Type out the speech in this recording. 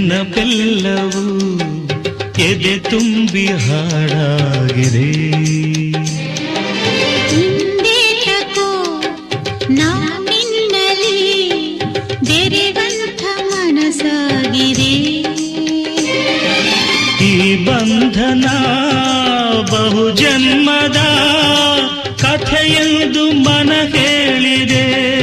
ನೆನಪೆಲ್ಲವೂ ಎದೆ ತುಂಬಿ ಹಾಡಾಗಿದೆ. ಹಿಂದೇಟಕೋ ನಾನಿನ್ನಲಿ ಬೆರೆವಂಥ ಮನಸ್ಸಾಗಿದೆ. ಈ ಬಂಧನ ಬಹುಜನ್ಮದ ಕಥೆಯೆಂದು ಮನ ಹೇಳಿದೆ.